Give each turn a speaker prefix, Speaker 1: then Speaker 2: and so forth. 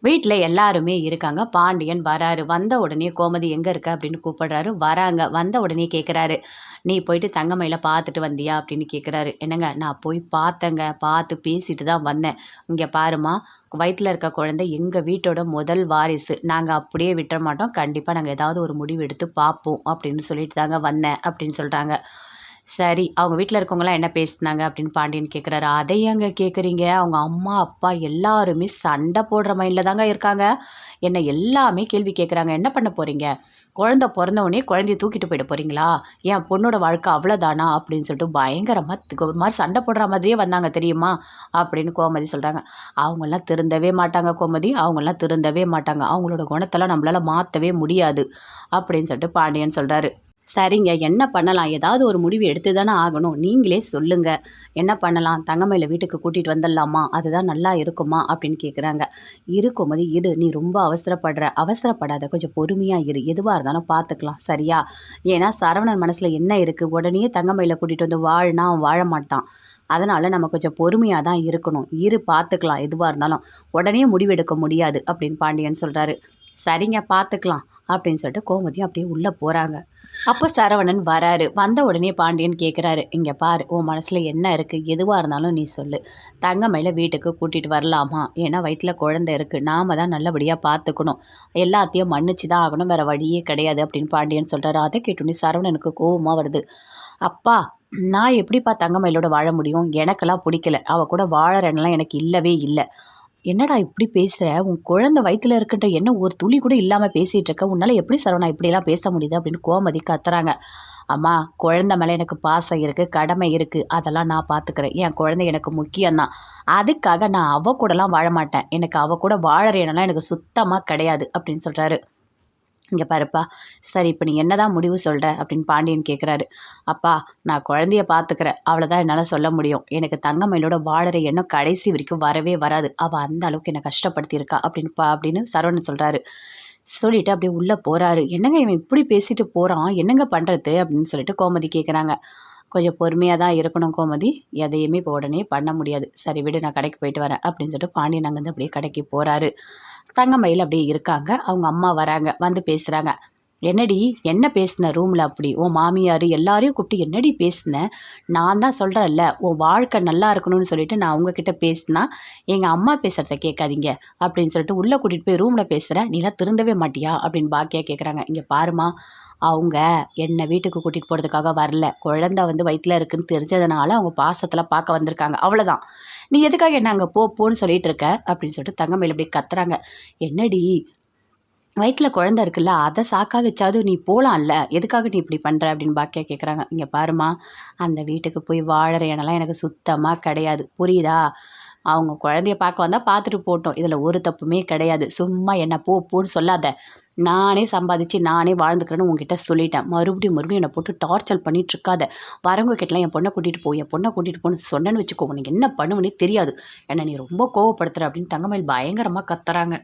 Speaker 1: வீட்ல எல்லாருமே இருக்காங்க. பாண்டியன் வராரு. வந்த உடனே கோமதி எங்க இருக்க? அப்படின்னு கூப்பிடுறாரு. வராங்க. வந்த உடனே கேட்குறாரு. "நீ போயிட்டு தங்கமயில பார்த்துட்டு வந்தியா?" அப்படின்னு கேட்குறாரு. "என்னங்க நான் போய் பார்த்தேங்க. பார்த்து பேசிட்டு தான் வந்தேன். இங்க பாரும்மா, வயித்துல இருக்க குழந்தை எங்க வீட்டோட முதல் வாரிசு. நாங்க அப்படியே விட்டுற மாட்டோம். கண்டிப்பா நாங்க ஏதாவது ஒரு முடிவு எடுத்து பார்ப்போம்." அப்படின்னு சொல்லிட்டு தாங்க வந்தேன் அப்படின்னு சொல்றாங்க. சரி, அவங்க வீட்ல இருக்கவங்கலாம் என்ன பேசுனாங்க அப்படின்னு பாண்டியன் கேட்குறாரு. "அதை ஏங்க கேட்குறீங்க? அவங்க அம்மா, அப்பா எல்லாருமே சண்டை போடுற மைண்ட்ல தாங்க இருக்காங்க. என்ன எல்லாமே கேள்வி கேட்குறாங்க. என்ன பண்ண போறீங்க? குழந்தை பொறந்த உடனே குழந்தைய தூக்கிட்டு போயிட போறீங்களா? என் பொண்ணோட வாழ்க்கை அவ்வளோதானா?" அப்படின்னு சொல்லிட்டு பயங்கரமா ஒரு மாரி சண்டை போடுற மாதிரியே வந்தாங்க தெரியுமா? அப்படின்னு கோமதி சொல்றாங்க. "அவங்கலாம் திருந்தவே மாட்டாங்க கோமதி. அவங்கலாம் திருந்தவே மாட்டாங்க. அவங்களோட குணத்தெல்லாம் நம்மளால மாத்தவே முடியாது." அப்படின்னு சொல்லிட்டு பாண்டியன் சொல்றாரு. சரிங்க. என்ன பண்ணலாம்? ஏதாவது ஒரு முடிவு எடுத்து தானே ஆகணும். நீங்களே சொல்லுங்க. என்ன பண்ணலாம்? தங்கமயில வீட்டுக்கு கூட்டிட்டு வந்துடலாமா? அதுதான் நல்லா இருக்குமா? அப்படின்னு கேட்குறாங்க. இரு கோமதி இரு. நீ ரொம்ப அவசரப்படுற. அவசரப்படாத. கொஞ்சம் பொறுமையா இரு. எதுவா இருந்தாலும் பார்த்துக்கலாம். சரியா? ஏன்னா சரவணன் மனசுல என்ன இருக்கு? உடனே தங்கமயில கூட்டிட்டு வந்து வாழ்னா அவன் வாழ மாட்டான். அதனால நம்ம கொஞ்சம் பொறுமையா தான் இருக்கணும். இரு பார்த்துக்கலாம் எதுவா இருந்தாலும். உடனே முடிவெடுக்க முடியாது அப்படின்னு பாண்டியன் சொல்றாரு. சரிங்க பார்த்துக்கலாம். அப்படின்னு சொல்லிட்டு கோமதியும் அப்படியே உள்ள போறாங்க. அப்போ சரவணன் வராரு. வந்த உடனே பாண்டியன் கேட்குறாரு. "இங்க பாரு, உன் மனசுல என்ன இருக்கு? எதுவா இருந்தாலும் நீ சொல்லு. தங்கமயில வீட்டுக்கு கூட்டிட்டு வரலாமா? ஏன்னா வயித்துல குழந்தை இருக்கு. நாம தான் நல்லபடியா பார்த்துக்கணும். எல்லாத்தையும் மன்னிச்சு தான் ஆகணும். வேற வழியே கிடையாது." அப்படின்னு பாண்டியன் சொல்றாரு. அதை கேட்டோனே சரவணனுக்கு கோவமா வருது. "அப்பா, நான் எப்படிப்பா தங்கமயிலோட வாழ முடியும்? எனக்கெல்லாம் பிடிக்கல. அவ கூட வாழற எண்ணம்லாம் எனக்கு இல்லவே இல்ல." "என்னடா இப்படி பேசுற? உன் குழந்தை வயித்துல இருக்குன்ற எண்ணம் ஒரு துளி கூட இல்லாம பேசிட்டு இருக்க. உன்னால எப்படி சரவணா இப்படியெல்லாம் பேச முடியுது?" அப்படின்னு கோமதி கத்துறாங்க. "அம்மா, குழந்தை மேல எனக்கு பாசம் இருக்கு, கடமை இருக்கு. அதெல்லாம் நான் பார்த்துக்கிறேன். என் குழந்தை எனக்கு முக்கியம் தான். அதுக்காக நான் அவ கூடலாம் வாழ மாட்டேன். எனக்கு அவ கூட வாழற எண்ணம்லாம் எனக்கு சுத்தமா கிடையாது." அப்படின்னு சொல்றாரு. "இங்க பாருப்பா, சரி இப்ப நீ என்னதான் முடிவு சொல்ற?" அப்படின்னு பாண்டியன் கேட்குறாரு. "அப்பா, நான் குழந்தைய பார்த்துக்கிறேன். அவ்வளோதான் என்னால சொல்ல முடியும். எனக்கு தங்கமயிலோட வாழற எண்ணம் கடைசி வரைக்கும் வரவே வராது. அவ அந்த அளவுக்கு என்ன கஷ்டப்படுத்தியிருக்கா." அப்படின்னு சரவணன் சொல்றாரு. சொல்லிட்டு அப்படியே உள்ள போறாரு. "என்னங்க இவன் இப்படி பேசிட்டு போறான்? என்னங்க பண்றது?" அப்படின்னு சொல்லிட்டு கோமதி கேட்குறாங்க. "கொஞ்சம் பொறுமையா தான் இருக்கணும் கோமதி. எதையுமே இப்போ உடனே பண்ண முடியாது. சரி விடு, நான் கடைக்கு போயிட்டு வரேன்." அப்படின்னு சொல்லிட்டு பாண்டியன் அங்கேருந்து அப்படியே கடைக்கு போறாரு. தங்கமயில் அப்படியே இருக்காங்க. அவங்க அம்மா வராங்க. வந்து பேசுறாங்க. "என்னடி என்ன பேசுன ரூம்ல அப்படி? உன் மாமியார் எல்லாரையும் கூப்பிட்டு என்னடி பேசுன? நான் தான் சொல்றேன்ல, உன் வாழ்க்கை நல்லா இருக்கணும்னு சொல்லிட்டு நான் உங்ககிட்ட பேசினா, எங்க அம்மா பேசுறத கேட்காதீங்க." அப்படின்னு சொல்லிட்டு உள்ள கூட்டிட்டு போய் ரூம்ல பேசுறேன். "நீலாம் திருந்தவே மாட்டியா?" அப்படின்னு பாக்கியா கேட்குறாங்க. "இங்க பாரும்மா, அவங்க என்ன வீட்டுக்கு கூட்டிட்டு போறதுக்காக வரல. குழந்தை வந்து வயித்துல இருக்குன்னு தெரிஞ்சதுனால அவங்க பாசத்துல பார்க்க வந்திருக்காங்க. அவ்வளோதான். நீ எதுக்காக என்ன அங்க போ போன்னு சொல்லிட்டு இருக்க?" அப்படின்னு சொல்லிட்டு தங்கமயில் அப்படியே கத்துறாங்க. "என்னடி, வயித்துல குழந்தை இருக்குல்ல, அத சாக்கா வச்சாவது நீ போலாம்ல. எதுக்காக நீ இப்படி பண்ற?" அப்படின்னு பாக்கியா கேட்குறாங்க. "இங்க பாரும்மா, அந்த வீட்டுக்கு போய் வாழற எண்ணம்லாம் எனக்கு சுத்தமா கிடையாது. புரியுதா? அவங்க குழந்தைய பார்க்க வந்தா பார்த்துட்டு போட்டும். இதுல ஒரு தப்புமே கிடையாது. சும்மா என்ன போ போன்னு சொல்லாத. நானே சம்பாதிச்சு நானே வாழ்ந்துக்கிறேன்னு உன்கிட்ட சொல்லிட்டேன். மறுபடியும் மறுபடியும் என்ன போட்டு டார்ச்சர் பண்ணிட்டு இருக்காத. வரவங்க கிட்டலாம் என் பொண்ண கூட்டிட்டு போ, என் பொண்ண கூட்டிட்டு போன்னு சொன்னேன்னு வச்சுக்கோ, உனக்கு என்ன பண்ணுவேன்னே தெரியாது. என்ன நீ ரொம்ப கோவப்படுத்துற." அப்படின்னு தங்கமயில் பயங்கரமா கத்துறாங்க.